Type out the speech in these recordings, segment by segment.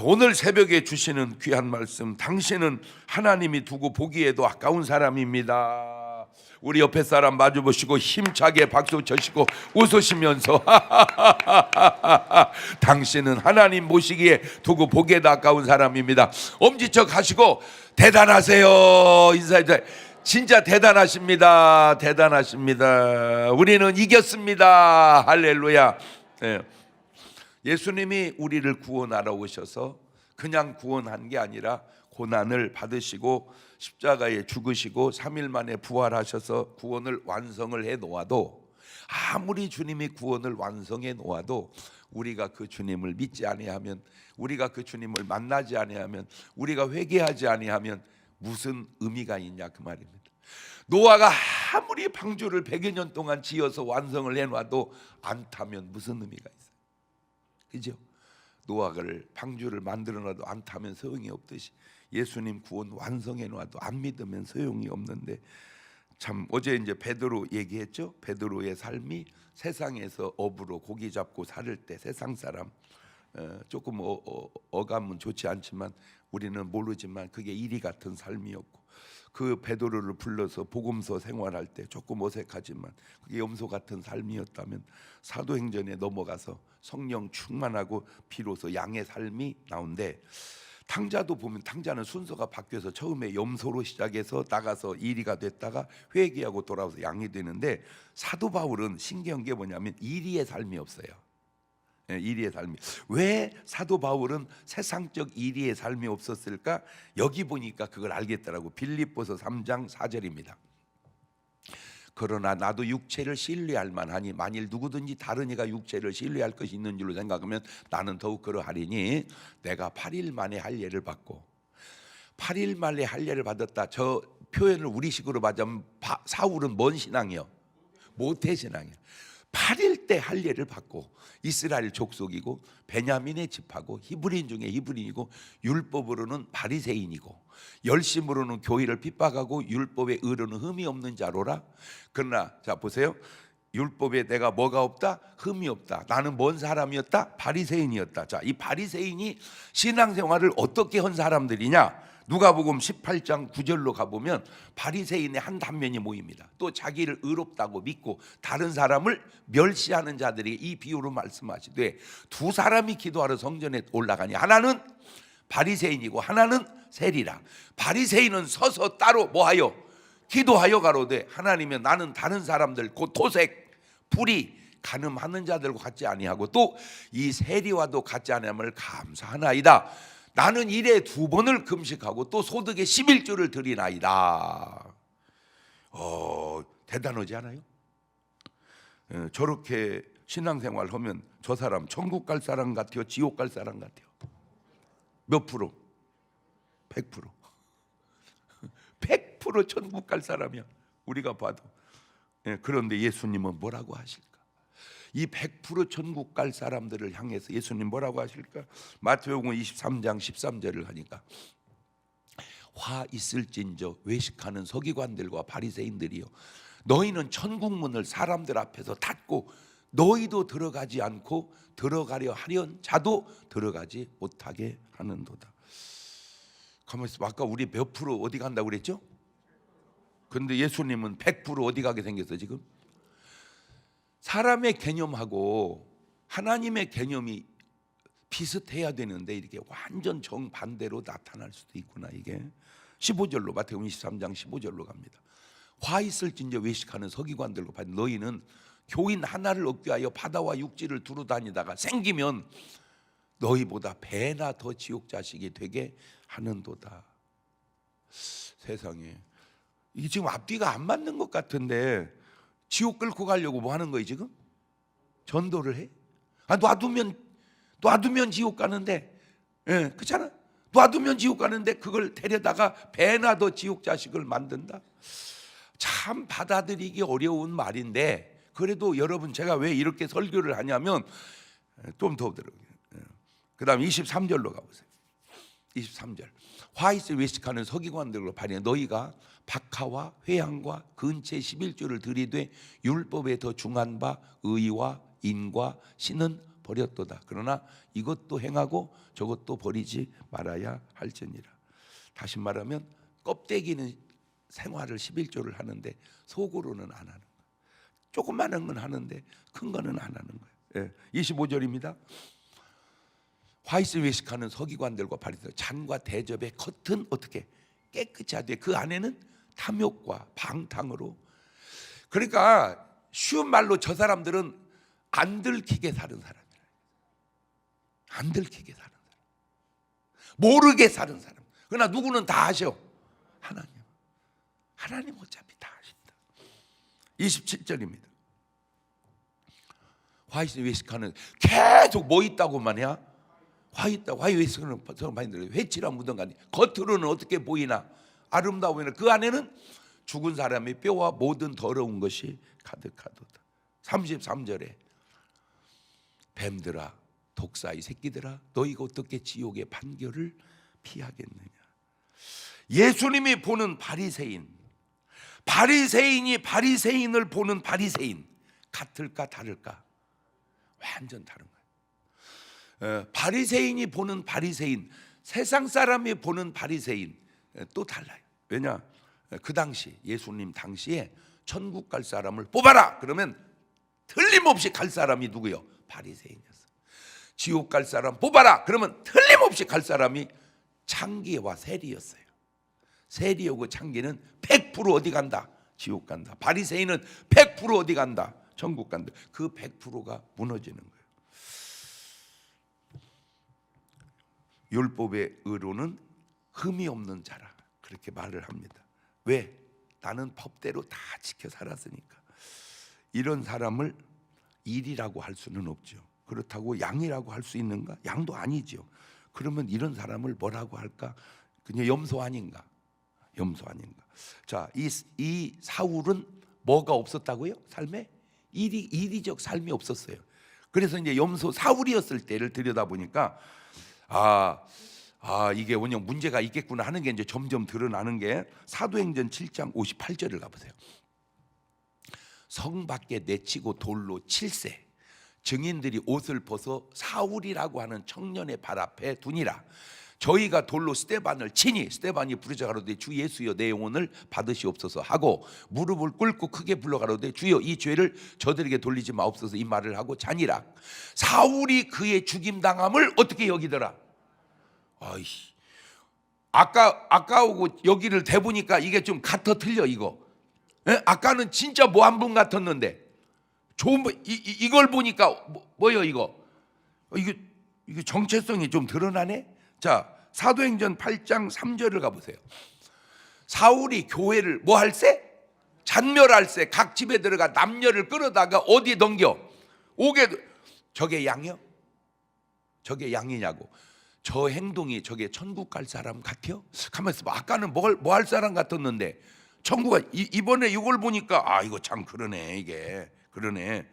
오늘 새벽에 주시는 귀한 말씀, 당신은 하나님이 두고 보기에도 아까운 사람입니다. 우리 옆에 사람 마주보시고 힘차게 박수 쳐시고 웃으시면서 당신은 하나님 모시기에 두고 보기에도 아까운 사람입니다. 엄지척 하시고 대단하세요 인사해. 진짜 대단하십니다. 대단하십니다. 우리는 이겼습니다. 할렐루야. 예수님이 우리를 구원하러 오셔서 그냥 구원한 게 아니라 고난을 받으시고 십자가에 죽으시고 3일 만에 부활하셔서 구원을 완성을 해 놓아도, 아무리 주님이 구원을 완성해 놓아도 우리가 그 주님을 믿지 아니하면, 우리가 그 주님을 만나지 아니하면, 우리가 회개하지 아니하면 무슨 의미가 있냐 그 말입니다. 노아가 아무리 방주를 100여 년 동안 지어서 완성을 해놔도 안 타면 무슨 의미가 있어요? 그죠? 노아를 방주를 만들어놔도 안 타면 소용이 없듯이 예수님 구원 완성해놔도 안 믿으면 소용이 없는데, 참 어제 이제 베드로 얘기했죠. 베드로의 삶이 세상에서 업으로 고기 잡고 살을 때 세상 사람 조금 어감은 좋지 않지만 우리는 모르지만 그게 이리 같은 삶이었고, 그 베드로를 불러서 복음서 생활할 때 조금 어색하지만 그게 염소 같은 삶이었다면 사도행전에 넘어가서 성령 충만하고 비로소 양의 삶이 나온대. 탕자도 보면 탕자는 순서가 바뀌어서 처음에 염소로 시작해서 나가서 이리가 됐다가 회개하고 돌아와서 양이 되는데, 사도 바울은 신기한 게 뭐냐면 이리의 삶이 없어요. 이리의 삶이. 왜 사도 바울은 세상적 이리의 삶이 없었을까? 여기 보니까 그걸 알겠더라고. 빌립보서 3장 4절입니다. 그러나 나도 육체를 신뢰할 만하니 만일 누구든지 다른 이가 육체를 신뢰할 것이 있는 줄로 생각하면 나는 더욱 그러하리니, 내가 8일 만에 할례를 받고, 8일 만에 할례를 받았다. 저 표현을 우리식으로 말하자면 사울은 뭔 신앙이요? 모태 신앙이요. 8일 때 할례를 받고 이스라엘 족속이고 베냐민의 집하고 히브리인 중에 히브리인이고 율법으로는 바리새인이고 열심으로는 교회를 핍박하고 율법의 의로는 흠이 없는 자로라. 그러나 자 보세요. 율법에 내가 뭐가 없다? 흠이 없다. 나는 뭔 사람이었다? 바리새인이었다. 자, 이 바리새인이 신앙생활을 어떻게 한 사람들이냐? 누가복음 18장 9절로 가보면 바리새인의 한 단면이 모입니다. 또 자기를 의롭다고 믿고 다른 사람을 멸시하는 자들이 이 비유로 말씀하시되, 두 사람이 기도하러 성전에 올라가니 하나는 바리새인이고 하나는 세리라. 바리새인은 서서 따로 뭐하여? 기도하여 가로되 하나님이여 나는 다른 사람들 곧 토색, 불의, 간음하는 자들과 같지 아니하고 또 이 세리와도 같지 아니함을 감사하나이다. 나는 일에 2번을 금식하고 또 소득의 11조를 드리나이다. 대단하지 않아요? 저렇게 신앙생활 하면 저 사람 천국 갈 사람 같아요? 지옥 갈 사람 같아요? 몇 프로? 100%. 100% 천국 갈 사람이야 우리가 봐도. 그런데 예수님은 뭐라고 하실까? 이 100% 천국 갈 사람들을 향해서 예수님 뭐라고 하실까? 마태복음 23장 13절을 하니까 화 있을진저 외식하는 서기관들과 바리새인들이요, 너희는 천국 문을 사람들 앞에서 닫고 너희도 들어가지 않고 들어가려 하련 자도 들어가지 못하게 하는도다. 가만히 있어. 아까 우리 몇 프로 어디 간다고 그랬죠? 근데 예수님은 100% 어디 가게 생겼어 지금? 사람의 개념하고 하나님의 개념이 비슷해야 되는데 이렇게 완전 정반대로 나타날 수도 있구나. 이게 15절로 마태복음 23장 15절로 갑니다. 화 있을진저 외식하는 서기관들과 바리새인, 너희는 교인 하나를 얻기 위하여 바다와 육지를 두루 다니다가 생기면 너희보다 배나 더 지옥 자식이 되게 하는도다. 세상에 이게 지금 앞뒤가 안 맞는 것 같은데 지옥 끌고 가려고 뭐 하는 거예요 지금? 전도를 해? 놔두면 지옥 가는데, 그렇잖아. 놔두면 지옥 가는데 그걸 데려다가 배나 더 지옥 자식을 만든다. 참 받아들이기 어려운 말인데, 그래도 여러분 제가 왜 이렇게 설교를 하냐면 좀 더 들어요. 그 다음 23절로 가보세요. 23절. 화이스 외식하는 서기관들과 바리새인, 너희가 박하와 회향과 근체 11조를 들이되 율법에 더 중한 바 의와 인과 신은 버렸도다. 그러나 이것도 행하고 저것도 버리지 말아야 할지니라. 다시 말하면 껍데기는 생활을 11조를 하는데 속으로는 안 하는 거예요. 조그마한 건 하는데 큰 거는 안 하는 거예요. 25절입니다. 화이트 외식하는 서기관들과 바리새인들 잔과 대접의 겉은 어떻게 깨끗이 하되 그 안에는 탐욕과 방탕으로. 그러니까 쉬운 말로 저 사람들은 안 들키게 사는 사람이라. 안 들키게 사는 사람, 모르게 사는 사람. 그러나 누구는 다 아셔? 하나님 어차피 다 아신다. 27절입니다. 화이트 외식하는 계속 뭐 있다고만 해야? 화이트 외식하는 많이 들어요. 회칠한 무덤가니 겉으로는 어떻게 보이나 아름다워 보이나 그 안에는 죽은 사람의 뼈와 모든 더러운 것이 가득하도다. 33절에 뱀들아 독사의 새끼들아 너희가 어떻게 지옥의 판결을 피하겠느냐. 예수님이 보는 바리새인이 바리새인을 보는 바리새인 같을까 다를까? 완전 다른 거예요. 바리새인이 보는 바리새인, 세상 사람이 보는 바리새인 또 달라요. 왜냐? 그 당시 예수님 당시에 천국 갈 사람을 뽑아라 그러면 틀림없이 갈 사람이 누구요? 바리새인이었어요. 지옥 갈 사람 뽑아라 그러면 틀림없이 갈 사람이 창기와 세리였어요. 세리하고 창기는 100% 어디 간다? 지옥 간다. 바리새인은 100% 어디 간다? 천국 간다. 그 100%가 무너지는 거예요. 율법의 의로는 흠이 없는 자라 그렇게 말을 합니다. 왜? 나는 법대로 다 지켜 살았으니까. 이런 사람을 일이라고 할 수는 없죠. 그렇다고 양이라고 할 수 있는가? 양도 아니죠. 그러면 이런 사람을 뭐라고 할까? 그냥 염소 아닌가? 염소 아닌가? 자, 이 사울은 뭐가 없었다고요? 삶에 이리적 삶이 없었어요. 그래서 이제 염소 사울이었을 때를 들여다보니까 이게 원형 문제가 있겠구나 하는 게 이제 점점 드러나는 게 사도행전 7장 58절을 가보세요. 성 밖에 내치고 돌로 칠세 증인들이 옷을 벗어 사울이라고 하는 청년의 발 앞에 두니라. 저희가 돌로 스데반을 치니 스데반이 부르짖어 가로되 주 예수여 내 영혼을 받으시옵소서 하고 무릎을 꿇고 크게 불러 가로되 주여 이 죄를 저들에게 돌리지 마옵소서 이 말을 하고 자니라. 사울이 그의 죽임 당함을 어떻게 여기더라? 아까 오고 여기를 대보니까 이게 좀 같아 틀려 이거. 아까는 진짜 뭐 한 분 같았는데 좋은 이걸 보니까 뭐요 이거? 이게 정체성이 좀 드러나네. 자, 사도행전 8장 3절을 가보세요. 사울이 교회를 뭐 할세? 잔멸할세. 각 집에 들어가 남녀를 끌어다가 어디에 넘겨? 오게. 저게 양이요? 저게 양이냐고. 저 행동이 저게 천국 갈 사람 같아요? 가만히 있어봐. 아까는 뭐 할 사람 같았는데 천국가 이번에 이걸 보니까 이거 참 그러네. 이게 그러네.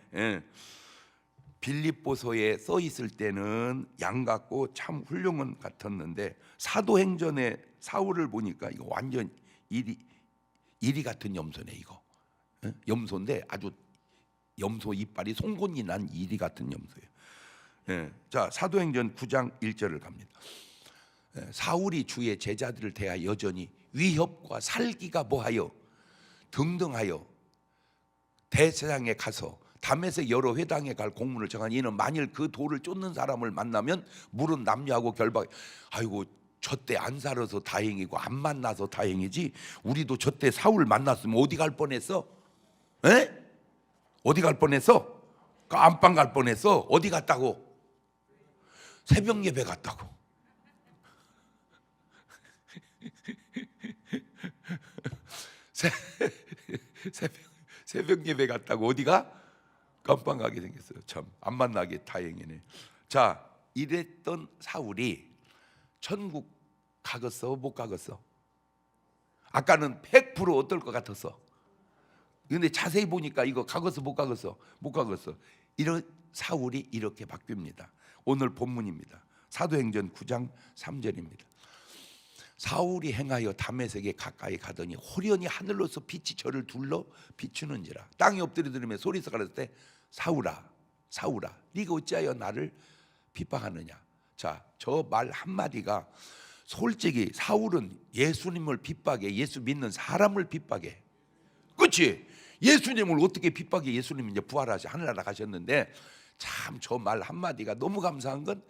빌립보서에 써 있을 때는 양 같고 참 훌륭한 같았는데 사도행전에 사울을 보니까 이거 완전 이리 같은 염소네 이거. 염소인데 아주 염소 이빨이 송곳니 난 이리 같은 염소예요. 자, 사도행전 9장 1절을 갑니다. 사울이 주의 제자들을 대하여 여전히 위협과 살기가 뭐하여 등등하여 대세상에 가서 담에색 여러 회당에 갈 공문을 정한 이는 만일 그 돌을 쫓는 사람을 만나면 물은 남녀하고 결박. 아이고 저때 안 살아서 다행이고 안 만나서 다행이지 우리도 저때 사울 만났으면 어디 갈 뻔했어? 어디 갈 뻔했어? 안방 갈 뻔했어. 어디 갔다고? 새벽 예배 갔다고. 새벽 예배 갔다고 어디가? 깜빵 가게 생겼어요. 참 안 만나게 다행이네. 자, 이랬던 사울이 천국 가겠어 못 가겠어? 아까는 100% 어떨 것 같았어. 근데 자세히 보니까 이거 가겠어 못 가겠어? 못 가겠어. 이런 사울이 이렇게 바뀝니다. 오늘 본문입니다. 사도행전 9장 3절입니다. 사울이 행하여 다메섹에 가까이 가더니 호련히 하늘로서 빛이 저를 둘러 비추는지라. 땅이 엎드려 들으며 소리서 가라사대 사울아 사울아, 네가 어찌하여 나를 핍박하느냐. 자, 저 말 한마디가 솔직히 사울은 예수님을 핍박해. 예수 믿는 사람을 핍박해. 그렇지? 예수님을 어떻게 핍박해? 예수님이 이제 부활하시 하늘나라 가셨는데, 참 저 말 한마디가 너무 감사한 건,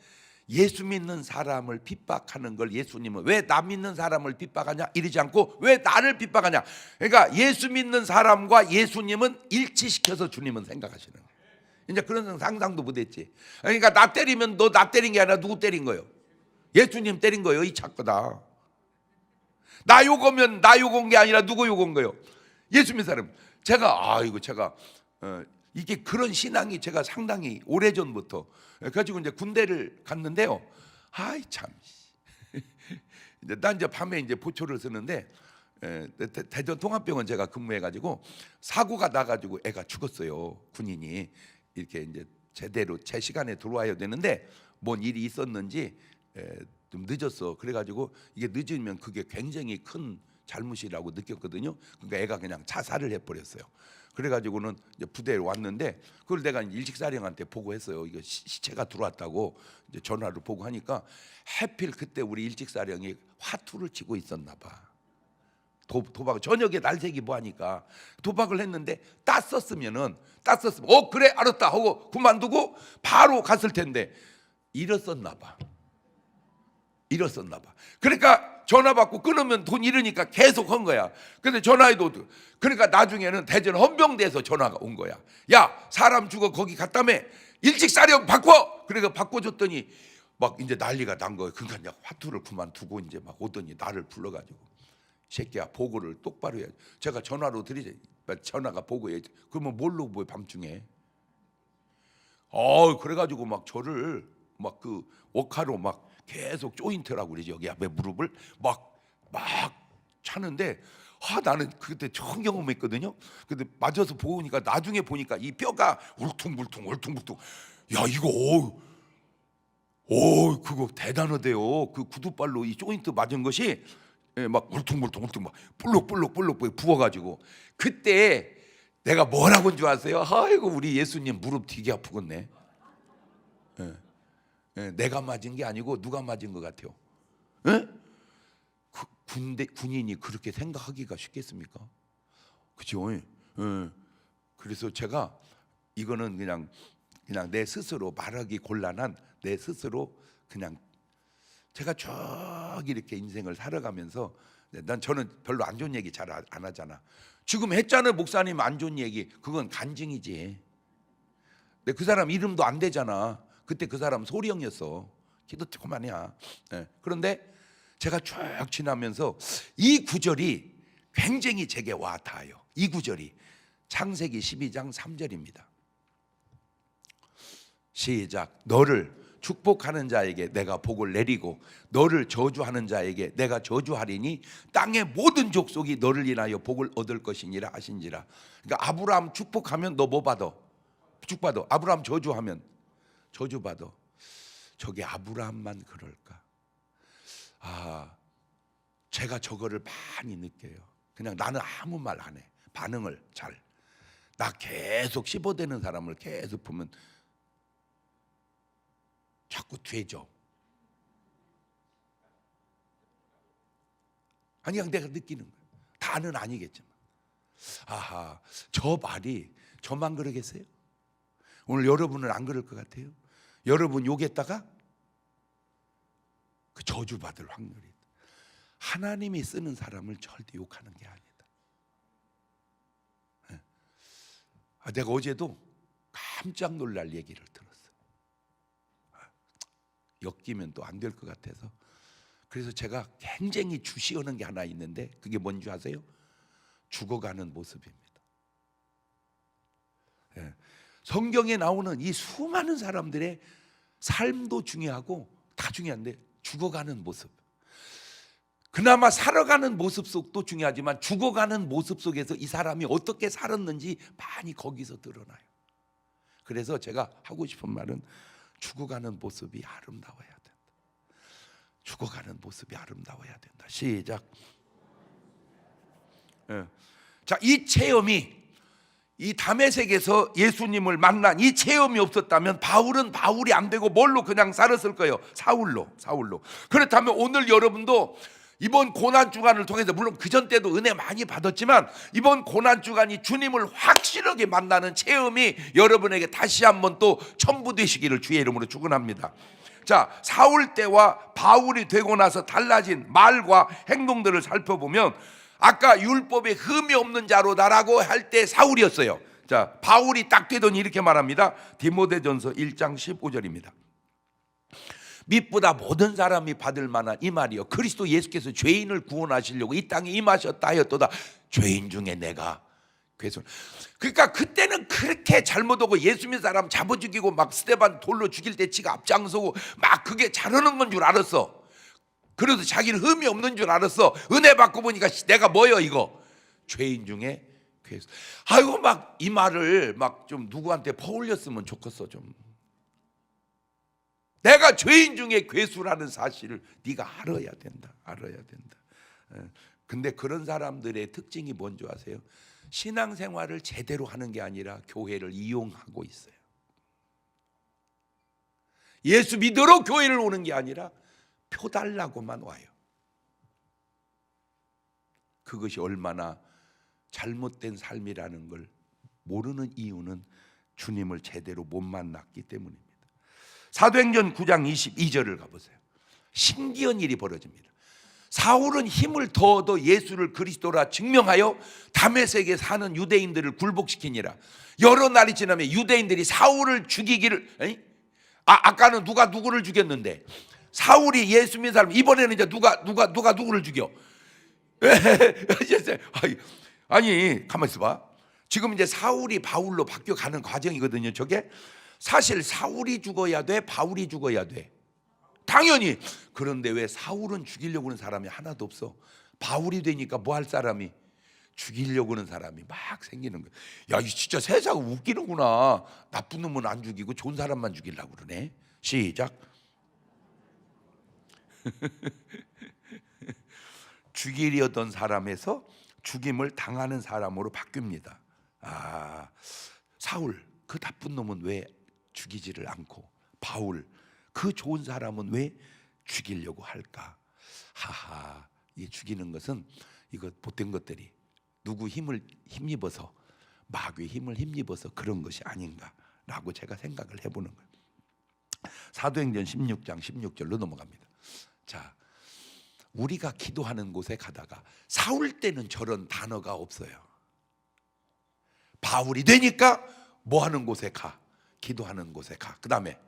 예수 믿는 사람을 핍박하는 걸 예수님은 왜 나 믿는 사람을 핍박하냐 이러지 않고 왜 나를 핍박하냐. 그러니까 예수 믿는 사람과 예수님은 일치시켜서 주님은 생각하시는 거예요. 이제 그런 상상도 못했지. 그러니까 나 때리면 너 나 때린 게 아니라 누구 때린 거예요? 예수님 때린 거예요. 이 착거다. 나 욕하면 나 욕한 게 아니라 누구 욕한 거예요? 예수 믿는 사람. 제가 이게 그런 신앙이 제가 상당히 오래전부터 가지고 이제 군대를 갔는데요. 아이 참. 이제 난 이제 밤에 이제 보초를 쓰는데 대전 통합병원 제가 근무해가지고 사고가 나가지고 애가 죽었어요. 군인이 이렇게 이제 제대로 제 시간에 들어와야 되는데 뭔 일이 있었는지 좀 늦었어. 그래가지고 이게 늦으면 그게 굉장히 큰 잘못이라고 느꼈거든요. 그러니까 애가 그냥 자살을 해버렸어요. 그래가지고는 이제 부대에 왔는데 그걸 내가 일식사령한테 보고했어요. 이거 시체가 들어왔다고 이제 전화로 보고하니까 하필 그때 우리 일식사령이 화투를 치고 있었나 봐. 도박 저녁에 날새기 뭐 하니까 도박을 했는데 땄었으면 그래 알았다 하고 그만두고 바로 갔을 텐데 잃었었나 봐. 그러니까 전화 받고 끊으면 돈 잃으니까 계속 한 거야. 근데 전화해도 그러니까 나중에는 대전 헌병대에서 전화가 온 거야. 야 사람 죽어 거기 갔다며 일찍사령 바꿔. 그래서 바꿔줬더니 막 이제 난리가 난 거예요. 그러니까 이제 화투를 그만두고 이제 막 오더니 나를 불러가지고 새끼야 보고를 똑바로 해야지. 제가 전화로 드리지. 전화가 보고해. 그러면 뭘로 보여 밤중에. 그래가지고 막 저를 막 그 옥하로 막 계속 조인트라고 그러지. 여기 앞에 무릎을 막 차는데 나는 그때 처음 경험했거든요. 근데 맞아서 보고 오니까 나중에 보니까 이 뼈가 울퉁불퉁. 야 이거 그거 대단하대요. 그 구두발로 이 조인트 맞은 것이 막 울퉁불퉁 막 볼록 부어가지고 그때 내가 뭐라고 한 줄 아세요? 아이고 우리 예수님 무릎 되게 아프겠네. 내가 맞은 게 아니고 누가 맞은 것 같아요? 군인이 그렇게 생각하기가 쉽겠습니까? 그죠? 그래서 제가 이거는 그냥 내 스스로 말하기 곤란한 내 스스로 그냥 제가 쭉 이렇게 인생을 살아가면서 저는 별로 안 좋은 얘기 잘 안 하잖아. 지금 했잖아요 목사님 안 좋은 얘기. 그건 간증이지. 근데 그 사람 이름도 안 되잖아. 그때 그 사람 소령이었어. 기도 조그만이야. 그런데 제가 쭉 지나면서 이 구절이 굉장히 제게 와 닿아요. 이 구절이 창세기 12장 3절입니다. 시작. 너를 축복하는 자에게 내가 복을 내리고 너를 저주하는 자에게 내가 저주하리니 땅의 모든 족속이 너를 인하여 복을 얻을 것이니라 하신지라. 그러니까 아브라함 축복하면 너 뭐 받아? 축복받아. 아브라함 저주하면 저주받아. 저게 아브라함만 그럴까? 제가 저거를 많이 느껴요. 그냥 나는 아무 말 안 해. 반응을 잘. 나 계속 씹어대는 사람을 계속 보면 자꾸 되죠. 그냥 내가 느끼는 거예요. 다는 아니겠지만. 저 말이 저만 그러겠어요? 오늘 여러분은 안 그럴 것 같아요? 여러분 욕했다가 그 저주받을 확률이 있다. 하나님이 쓰는 사람을 절대 욕하는 게 아니다. 내가 어제도 깜짝 놀랄 얘기를 들었어. 엮이면 또 안 될 것 같아서. 그래서 제가 굉장히 주시하는 게 하나 있는데 그게 뭔지 아세요? 죽어가는 모습입니다. 성경에 나오는 이 수많은 사람들의 삶도 중요하고 다 중요한데 죽어가는 모습. 그나마 살아가는 모습 속도 중요하지만 죽어가는 모습 속에서 이 사람이 어떻게 살았는지 많이 거기서 드러나요. 그래서 제가 하고 싶은 말은 죽어가는 모습이 아름다워야 된다. 죽어가는 모습이 아름다워야 된다. 시작. 자, 이 체험이 이 다메섹에서 예수님을 만난 이 체험이 없었다면 바울은 바울이 안 되고 뭘로 그냥 살았을 거예요? 사울로. 그렇다면 오늘 여러분도 이번 고난 주간을 통해서, 물론 그전 때도 은혜 많이 받았지만 이번 고난 주간이 주님을 확실하게 만나는 체험이 여러분에게 다시 한번 또 첨부되시기를 주의 이름으로 축원합니다. 자, 사울 때와 바울이 되고 나서 달라진 말과 행동들을 살펴보면, 아까 율법에 흠이 없는 자로다라고 할 때 사울이었어요. 자, 바울이 딱 되더니 이렇게 말합니다. 디모데전서 1장 15절입니다. 밑보다 모든 사람이 받을 만한 이 말이요, 그리스도 예수께서 죄인을 구원하시려고 이 땅에 임하셨다 하였도다. 죄인 중에 내가 괴손. 그러니까 그때는 그렇게 잘못하고 예수 믿는 사람 잡아 죽이고 막 스데반 돌로 죽일 때 지가 앞장서고 막 그게 잘하는 건 줄 알았어. 그래도 자기는 흠이 없는 줄 알았어. 은혜 받고 보니까 내가 뭐여 이거? 죄인 중에 괴손. 아이고 막 이 말을 막 좀 누구한테 퍼올렸으면 좋겠어. 좀 내가 죄인 중에 괴수라는 사실을 네가 알아야 된다. 근데 그런 사람들의 특징이 뭔지 아세요? 신앙생활을 제대로 하는 게 아니라 교회를 이용하고 있어요. 예수 믿으러 교회를 오는 게 아니라 표 달라고만 와요. 그것이 얼마나 잘못된 삶이라는 걸 모르는 이유는 주님을 제대로 못 만났기 때문입니다. 사도행전 9장 22절을 가보세요. 신기한 일이 벌어집니다. 사울은 힘을 더 얻어 예수를 그리스도라 증명하여 다메섹에 사는 유대인들을 굴복시키니라. 여러 날이 지나면 유대인들이 사울을 죽이기를, 아까는 누가 누구를 죽였는데 사울이 예수 믿는 사람, 이번에는 이제 누가 누구를 죽여? 아니 가만 있어봐. 지금 이제 사울이 바울로 바뀌어가는 과정이거든요. 저게 사실 사울이 죽어야 돼, 바울이 죽어야 돼, 당연히. 그런데 왜 사울은 죽이려고 하는 사람이 하나도 없어? 바울이 되니까 뭐 할 사람이? 죽이려고 하는 사람이 막 생기는 거야. 야, 이 진짜 세상 웃기는구나. 나쁜 놈은 안 죽이고 좋은 사람만 죽이려고 그러네. 시작. 죽이려던 사람에서 죽임을 당하는 사람으로 바뀝니다. 사울 그 나쁜 놈은 왜 죽이지를 않고 바울 그 좋은 사람은 왜 죽이려고 할까? 하하, 이 죽이는 것은 이거 못된 것들이 누구 힘을 힘입어서, 마귀의 힘을 힘입어서 그런 것이 아닌가라고 제가 생각을 해보는 거예요. 사도행전 16장 16절로 넘어갑니다. 자, 우리가 기도하는 곳에 가다가 사울 때는 저런 단어가 없어요. 바울이 되니까 뭐 하는 곳에 가? 기도하는 곳에 가. 그 다음에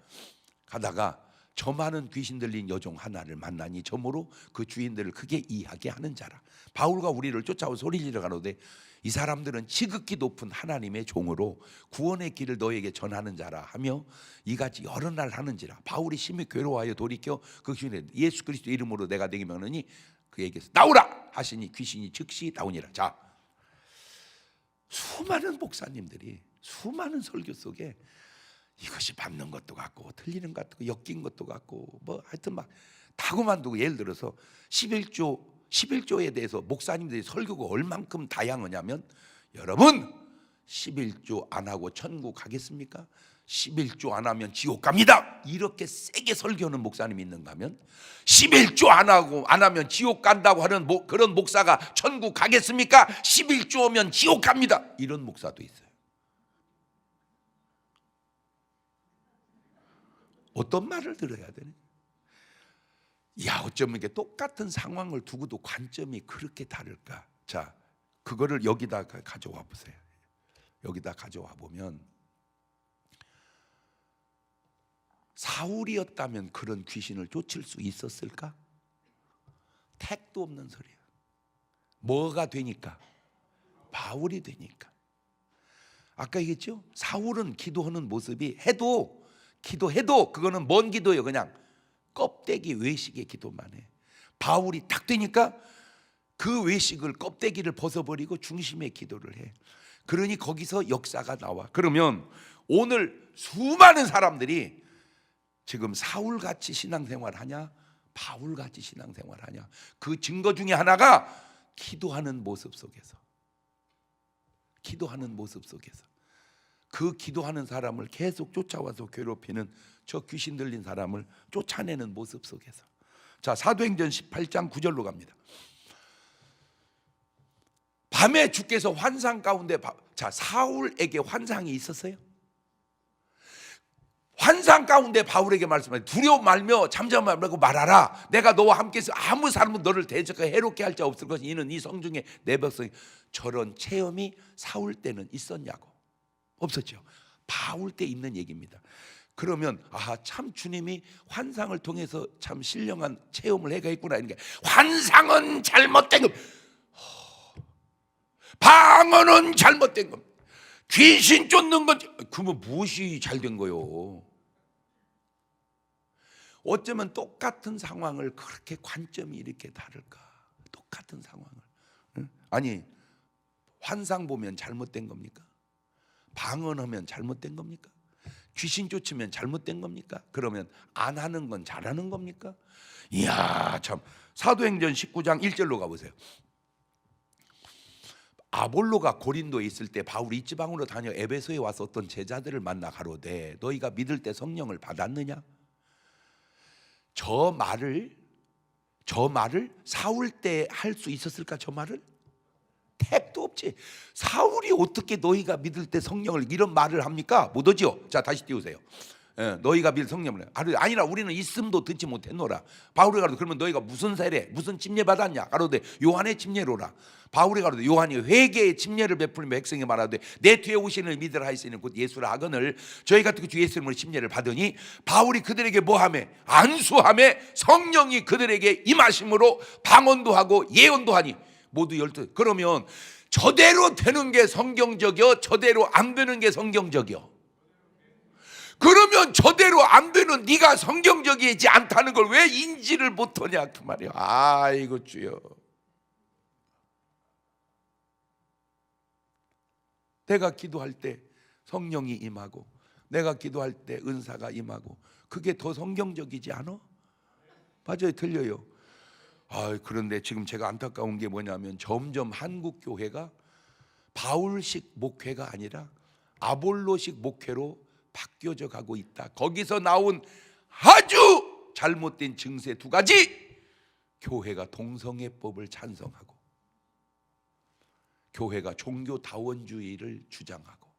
가다가 저 많은 귀신 들린 여종 하나를 만나니 저모로 그 주인들을 크게 이해하게 하는 자라. 바울과 우리를 쫓아오 소리 지르 가로되 이 사람들은 지극히 높은 하나님의 종으로 구원의 길을 너에게 전하는 자라 하며 이같이 여러 날 하는지라. 바울이 심히 괴로워하여 돌이켜 그 귀신에 예수 그리스도 이름으로 내가 내게 명하노니 그에게서 나오라 하시니 귀신이 즉시 나오니라. 자, 수많은 목사님들이 수많은 설교 속에 이것이 맞는 것도 같고 틀리는 것도 같고 엮인 것도 같고 뭐 하여튼 막 다 그만두고, 예를 들어서 11조에 대해서 목사님들이 설교가 얼만큼 다양하냐면, 여러분 11조 안 하고 천국 가겠습니까? 11조 안 하면 지옥 갑니다. 이렇게 세게 설교하는 목사님이 있는가 하면 11조 안 하면 지옥 간다고 하는 그런 목사가 천국 가겠습니까? 11조면 지옥 갑니다. 이런 목사도 있어요. 어떤 말을 들어야 되냐? 야, 어쩌면 이게 똑같은 상황을 두고도 관점이 그렇게 다를까? 자, 그거를 여기다 가져와 보세요. 여기다 가져와 보면, 사울이었다면 그런 귀신을 쫓을 수 있었을까? 택도 없는 소리야. 뭐가 되니까? 바울이 되니까. 아까 얘기했죠? 사울은 기도하는 모습이 기도해도 그거는 뭔 기도예요? 그냥 껍데기 외식의 기도만 해. 바울이 딱 되니까 그 외식을, 껍데기를 벗어버리고 중심의 기도를 해. 그러니 거기서 역사가 나와. 그러면 오늘 수많은 사람들이 지금 사울같이 신앙생활하냐, 바울같이 신앙생활하냐, 그 증거 중에 하나가 기도하는 모습 속에서, 기도하는 모습 속에서 그 기도하는 사람을 계속 쫓아와서 괴롭히는 저 귀신 들린 사람을 쫓아내는 모습 속에서. 자, 사도행전 18장 9절로 갑니다. 밤에 주께서 환상 가운데 자, 사울에게 환상이 있었어요. 환상 가운데 바울에게 말씀하세요. 두려워 말며 잠잠 말고 말하라. 내가 너와 함께 있어 아무 사람은 너를 대적하여 해롭게 할 자 없을 것이 이는 이 성중에 내 백성이. 저런 체험이 사울 때는 있었냐고. 없었죠. 바울 때 있는 얘기입니다. 그러면 참 주님이 환상을 통해서 참 신령한 체험을 해가 있구나. 이런 게 환상은 잘못된 겁니다. 방언은 잘못된 겁니다. 귀신 쫓는 건 그러면 무엇이 잘된 거요? 어쩌면 똑같은 상황을 그렇게 관점이 이렇게 다를까? 똑같은 상황을. 아니, 환상 보면 잘못된 겁니까? 방언하면 잘못된 겁니까? 귀신 쫓으면 잘못된 겁니까? 그러면 안 하는 건 잘하는 겁니까? 이야, 참. 사도행전 19장 1절로 가보세요. 아볼로가 고린도에 있을 때 바울이 이지방으로 다녀 에베소에 와서 어떤 제자들을 만나 가로되 너희가 믿을 때 성령을 받았느냐? 저 말을 사울 때 할 수 있었을까? 저 말을? 택도 없지. 사울이 어떻게 너희가 믿을 때 성령을 이런 말을 합니까? 못 하지요. 자, 다시 띄우세요. 너희가 믿을 성령을 아니라 우리는 있음도 듣지 못했노라. 바울이 가로되 그러면 너희가 무슨 세례 무슨 침례 받았냐? 가로되 요한의 침례로라. 바울이 가로되 요한이 회개의 침례를 베풀며 백성에게 말하되 내 뒤에 오시는 믿으라 하시는 곧 예수라 하거늘 저희가 그 주 예수 이름으로 침례를 받으니 바울이 그들에게 뭐하매 안수하매 성령이 그들에게 임하심으로 방언도 하고 예언도 하니 모두 12. 그러면 저대로 되는 게 성경적이요, 저대로 안 되는 게 성경적이요. 그러면 저대로 안 되는 네가 성경적이지 않다는 걸 왜 인지를 못하냐 그 말이야. 아이고 주여. 내가 기도할 때 성령이 임하고 내가 기도할 때 은사가 임하고 그게 더 성경적이지 않아? 맞아요, 틀려요. 그런데 지금 제가 안타까운 게 뭐냐면 점점 한국 교회가 바울식 목회가 아니라 아볼로식 목회로 바뀌어져 가고 있다. 거기서 나온 아주 잘못된 증세 두 가지. 교회가 동성애법을 찬성하고 교회가 종교다원주의를 주장하고.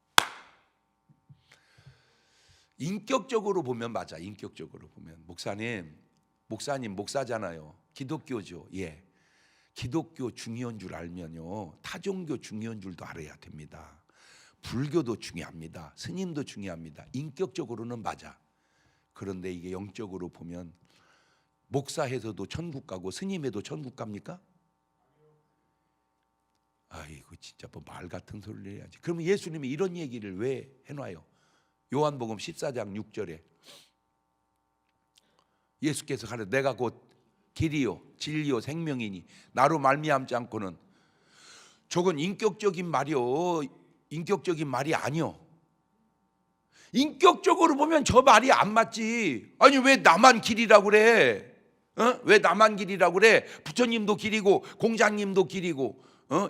인격적으로 보면 맞아. 인격적으로 보면 목사님 목사잖아요. 기독교죠. 예. 기독교 중요한 줄 알면요 타종교 중요한 줄도 알아야 됩니다. 불교도 중요합니다. 스님도 중요합니다. 인격적으로는 맞아. 그런데 이게 영적으로 보면 목사해서도 천국 가고 스님해도 천국 갑니까? 아이고 진짜 뭐 말 같은 소리를 해야지. 그러면 예수님이 이런 얘기를 왜 해놔요? 요한복음 14장 6절에 예수께서 가르쳐 내가 곧 길이요 진리요 생명이니 나로 말미암지 않고는. 저건 인격적인 말이요, 인격적인 말이 아니요. 인격적으로 보면 저 말이 안 맞지. 아니 왜 나만 길이라고 그래? 왜 나만 길이라고 그래? 부처님도 길이고 공자님도 길이고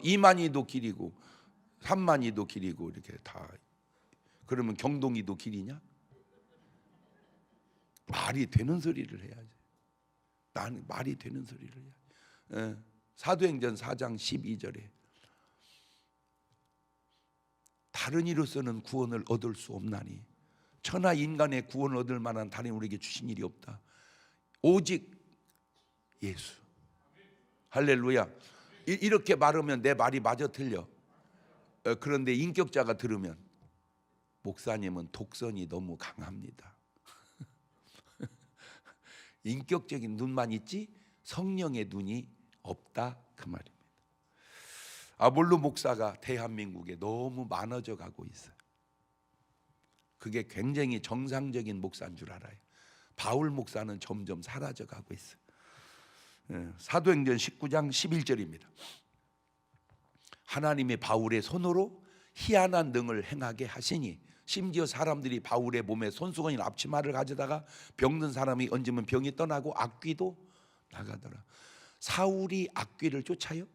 이만희도 길이고 삼만희도 길이고 이렇게 다. 그러면 경동이도 길이냐? 말이 되는 소리를 해야지. 나는 말이 되는 소리를 해야지. 사도행전 4장 12절에 다른 이로서는 구원을 얻을 수 없나니 천하 인간의 구원을 얻을 만한 다른 우리에게 주신 일이 없다. 오직 예수. 할렐루야. 이렇게 말하면 내 말이 마저 틀려. 그런데 인격자가 들으면 목사님은 독선이 너무 강합니다. 인격적인 눈만 있지 성령의 눈이 없다 그 말입니다. 아볼로 목사가 대한민국에 너무 많아져 가고 있어요. 그게 굉장히 정상적인 목사인 줄 알아요. 바울 목사는 점점 사라져 가고 있어요. 사도행전 19장 11절입니다. 하나님이 바울의 손으로 희한한 능을 행하게 하시니 심지어 사람들이 바울의 몸에 손수건이나 앞치마를 가져다가 병든 사람이 얹으면 병이 떠나고 악귀도 나가더라. 사울이 악귀를 쫓아요?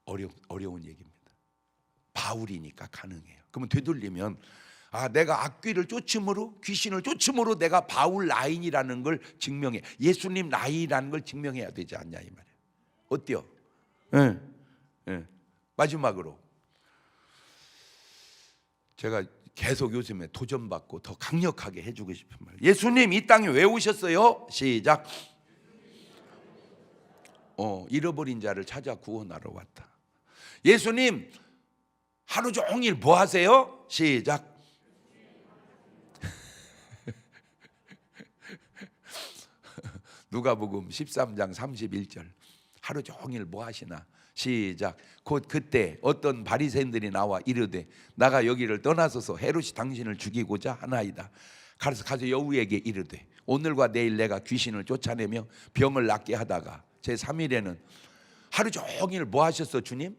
어려운 얘기입니다. 바울이니까 가능해요. 그러면 되돌리면 내가 악귀를 쫓음으로, 귀신을 쫓음으로 내가 바울 라인이라는 걸 증명해, 예수님 라인이라는 걸 증명해야 되지 않냐 이 말이에요. 어때요? 마지막으로 제가 계속 요즘에 도전받고 더 강력하게 해주고 싶은 말. 예수님 이 땅에 왜 오셨어요? 시작. 잃어버린 자를 찾아 구원하러 왔다. 예수님 하루 종일 뭐 하세요? 시작. 누가복음 13장 31절. 하루 종일 뭐 하시나? 시작. 곧 그때 어떤 바리새인들이 나와 이르되 나가 여기를 떠나서서 헤롯이 당신을 죽이고자 하나이다. 가서 여우에게 이르되 오늘과 내일 내가 귀신을 쫓아내며 병을 낫게 하다가 제3일에는 하루 종일 뭐 하셨어 주님?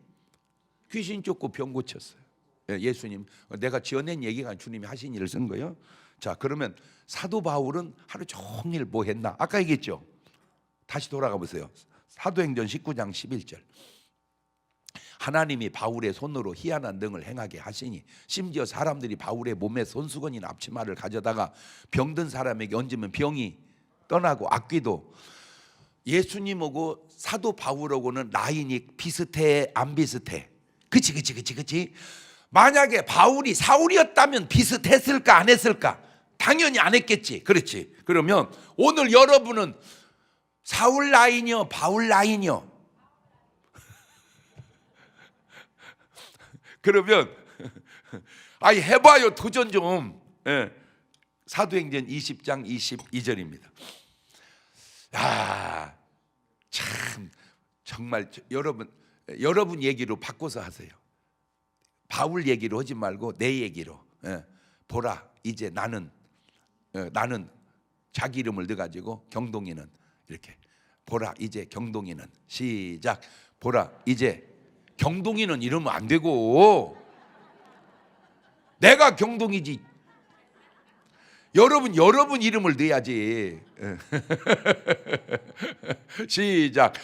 귀신 쫓고 병 고쳤어요. 예수님, 내가 지어낸 얘기가 주님이 하신 일을 쓴 거예요. 자, 그러면 사도 바울은 하루 종일 뭐 했나? 아까 얘기했죠. 다시 돌아가 보세요. 사도행전 19장 11절. 하나님이 바울의 손으로 희한한 등을 행하게 하시니 심지어 사람들이 바울의 몸에 손수건이나 앞치마를 가져다가 병든 사람에게 얹으면 병이 떠나고 악귀도. 예수님하고 사도 바울하고는 라인이 비슷해 안 비슷해? 그치. 만약에 바울이 사울이었다면 비슷했을까 안 했을까? 당연히 안 했겠지. 그렇지. 그러면 오늘 여러분은 사울 라인이요 바울 라인이요? 그러면 해봐요. 도전 좀. 사도행전 20장 22절입니다. 참 정말 여러분 얘기로 바꿔서 하세요. 바울 얘기로 하지 말고 내 얘기로. 보라 이제 나는 자기 이름을 넣어가지고 경동이는 이렇게 보라 이제 경동이는 시작. 보라 이제 경동이는 이러면 안 되고 내가 경동이지. 여러분 이름을 넣어야지. 시작.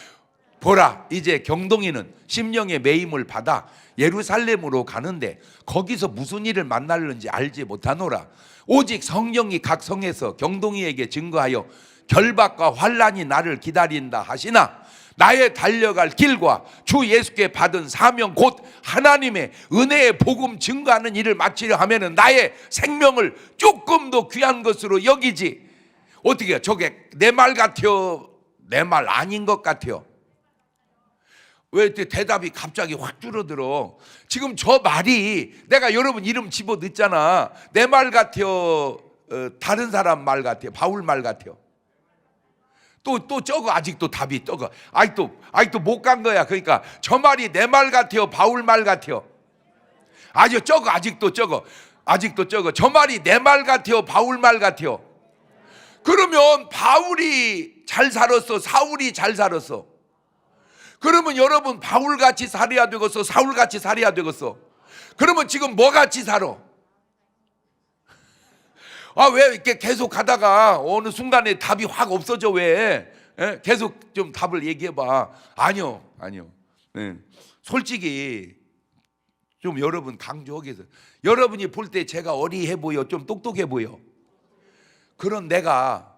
보라 이제 경동이는 심령의 매임을 받아 예루살렘으로 가는데 거기서 무슨 일을 만날는지 알지 못하노라. 오직 성령이 각 성에서 경동이에게 증거하여 결박과 환난이 나를 기다린다 하시나 나의 달려갈 길과 주 예수께 받은 사명 곧 하나님의 은혜의 복음 증거하는 일을 마치려 하면은 나의 생명을 조금 더 귀한 것으로 여기지. 어떻게 해요? 저게 내 말 같아요? 내 말 아닌 것 같아요? 왜 대답이 갑자기 확 줄어들어? 지금 저 말이 내가 여러분 이름 집어 넣잖아. 내 말 같아요? 다른 사람 말 같아요? 바울 말 같아요? 또 적어. 아직도 답이 적어. 아직도 못 간 거야. 그러니까 저 말이 내 말 같아요? 바울 말 같아요? 아직 적어. 아직도 적어. 저 말이 내 말 같아요? 바울 말 같아요? 그러면 바울이 잘 살았어? 사울이 잘 살았어? 그러면 여러분 바울같이 살아야 되겠어? 사울같이 살아야 되겠어? 그러면 지금 뭐같이 살아? 왜 이렇게 계속 가다가 어느 순간에 답이 확 없어져? 왜? 계속 좀 답을 얘기해봐. 아니요. 솔직히 좀 여러분 강조하기 위해서, 여러분이 볼 때 제가 어리해 보여? 좀 똑똑해 보여? 그런 내가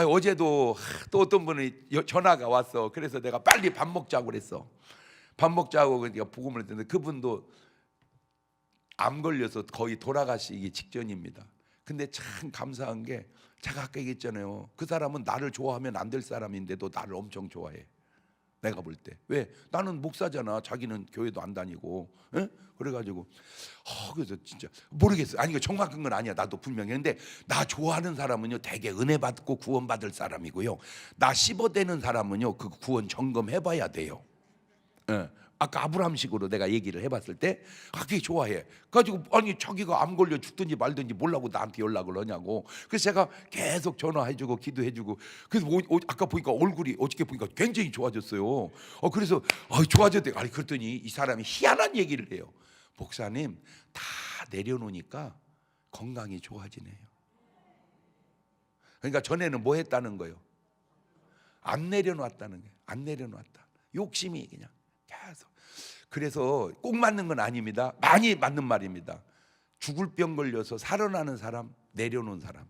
어제도 또 어떤 분이 전화가 왔어. 그래서 내가 빨리 밥 먹자고 그랬어. 밥 먹자고 그러니까 복음을 했는데 그분도 암 걸려서 거의 돌아가시기 직전입니다. 근데 참 감사한 게 제가 아까 얘기했잖아요. 그 사람은 나를 좋아하면 안 될 사람인데도 나를 엄청 좋아해. 내가 볼 때. 왜? 나는 목사잖아. 자기는 교회도 안 다니고. 그래가지고 그래서 진짜 모르겠어요. 아니, 정확한 건 아니야. 나도 분명히. 근데 나 좋아하는 사람은요 되게 은혜 받고 구원 받을 사람이고요. 나 씹어대는 사람은요 그 구원 점검해봐야 돼요. 아까 아브라함식으로 내가 얘기를 해봤을 때 그게 좋아해. 가지고 아니 자기가 암 걸려 죽든지 말든지 몰라고 나한테 연락을 하냐고. 그래서 제가 계속 전화해주고 기도해주고. 그래서 아까 보니까 얼굴이 어저께 보니까 굉장히 좋아졌어요. 그래서 좋아졌대. 아니 그랬더니 이 사람이 희한한 얘기를 해요. 목사님 다 내려놓으니까 건강이 좋아지네요. 그러니까 전에는 뭐 했다는 거예요? 안 내려놨다는 거예요. 안 내려놨다. 욕심이 그냥 계속. 그래서 꼭 맞는 건 아닙니다. 많이 맞는 말입니다. 죽을 병 걸려서 살아나는 사람, 내려놓은 사람.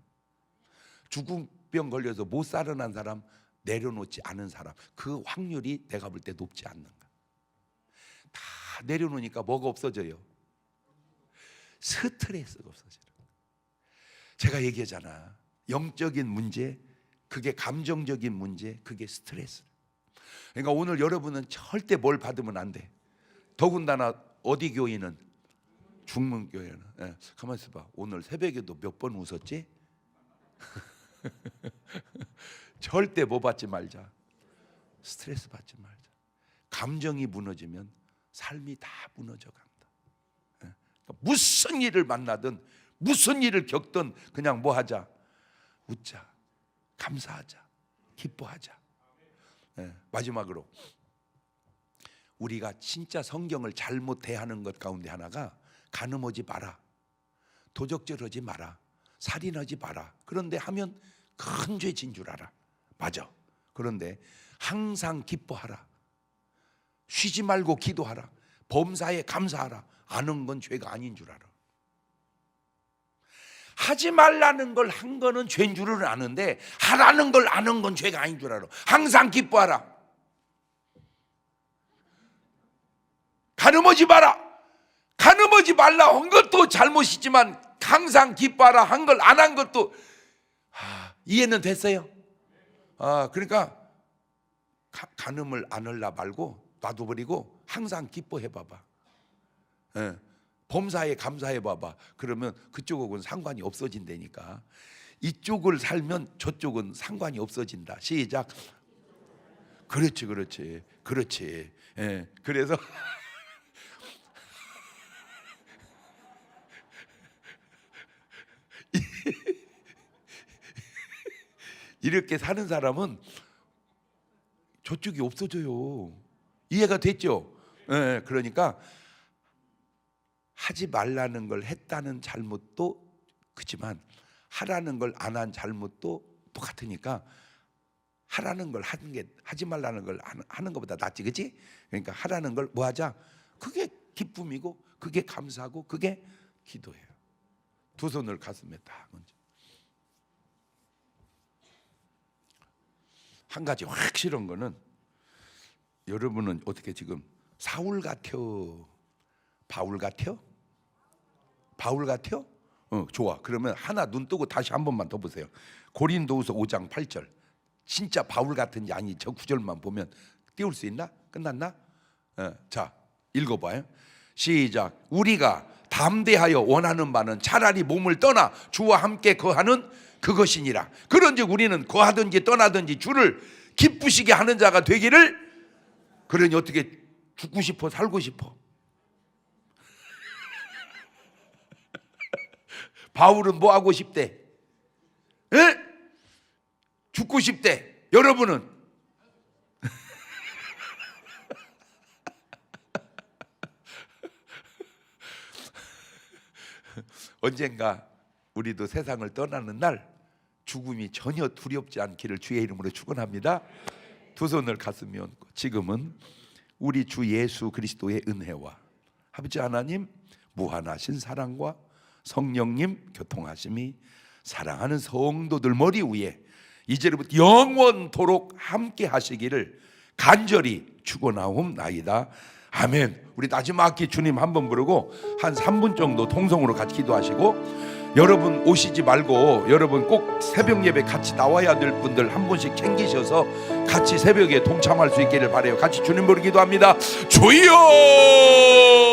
죽을 병 걸려서 못 살아난 사람, 내려놓지 않은 사람. 그 확률이 내가 볼 때 높지 않는가. 다 내려놓으니까 뭐가 없어져요? 스트레스가 없어져요. 제가 얘기하잖아. 영적인 문제, 그게 감정적인 문제, 그게 스트레스. 그러니까 오늘 여러분은 절대 뭘 받으면 안 돼. 더군다나 어디 교회는? 중문교회는. 예, 가만히 있어봐. 오늘 새벽에도 몇 번 웃었지? 절대 뭐 받지 말자. 스트레스 받지 말자. 감정이 무너지면 삶이 다 무너져 간다. 예, 그러니까 무슨 일을 만나든 무슨 일을 겪든 그냥 뭐 하자? 웃자. 감사하자. 기뻐하자. 예, 마지막으로 우리가 진짜 성경을 잘못 대하는 것 가운데 하나가 간음하지 마라, 도적질하지 마라, 살인하지 마라. 그런데 하면 큰 죄 진 줄 알아. 맞아. 그런데 항상 기뻐하라, 쉬지 말고 기도하라, 범사에 감사하라. 아는 건 죄가 아닌 줄 알아. 하지 말라는 걸 한 거는 죄인 줄은 아는데 하라는 걸 아는 건 죄가 아닌 줄 알아. 항상 기뻐하라. 간음하지 마라. 간음하지 말라 한 것도 잘못이지만 항상 기뻐하라 한 걸 안 한 것도 이해는 됐어요? 그러니까 간음을 안 하려 말고 놔둬버리고 항상 기뻐해 봐봐. 범사에 감사해 봐봐. 그러면 그쪽하고는 상관이 없어진다니까. 이쪽을 살면 저쪽은 상관이 없어진다. 시작. 그렇지, 그렇지, 그렇지. 그래서 이렇게 사는 사람은 저쪽이 없어져요. 이해가 됐죠? 그러니까 하지 말라는 걸 했다는 잘못도 그렇지만 하라는 걸 안 한 잘못도 똑같으니까 하라는 걸 하는 게 하지 말라는 걸 하는 것보다 낫지, 그렇지? 그러니까 하라는 걸 뭐 하자? 그게 기쁨이고 그게 감사하고 그게 기도예요. 두 손을 가슴에 딱 얹어. 한 가지 확실한 거는 여러분은 어떻게 지금 사울 같아요? 바울 같아요? 바울 같아요? 좋아. 그러면 하나 눈 뜨고 다시 한 번만 더 보세요. 고린도후서 5장 8절. 진짜 바울 같은지 아니 저 구절만 보면 띄울 수 있나? 끝났나? 자, 읽어봐요. 시작. 우리가 담대하여 원하는 바는 차라리 몸을 떠나 주와 함께 거하는 그것이니라. 그런즉 우리는 거하든지 떠나든지 주를 기쁘시게 하는 자가 되기를. 그러니 어떻게 죽고 싶어 살고 싶어? 바울은 뭐 하고 싶대? 죽고 싶대. 여러분은? 언젠가 우리도 세상을 떠나는 날 죽음이 전혀 두렵지 않기를 주의 이름으로 축원합니다. 두 손을 가슴에 얹고 지금은 우리 주 예수 그리스도의 은혜와 아버지 하나님 무한하신 사랑과 성령님 교통하심이 사랑하는 성도들 머리 위에 이제부터 영원토록 함께 하시기를 간절히 축원하옵나이다. 아멘. 우리 마지막 학기 주님 한번 부르고 한 3분 정도 통성으로 같이 기도하시고, 여러분 오시지 말고 여러분 꼭 새벽 예배 같이 나와야 될 분들 한 분씩 챙기셔서 같이 새벽에 동참할 수 있기를 바라요. 같이 주님 부르 기도합니다. 주여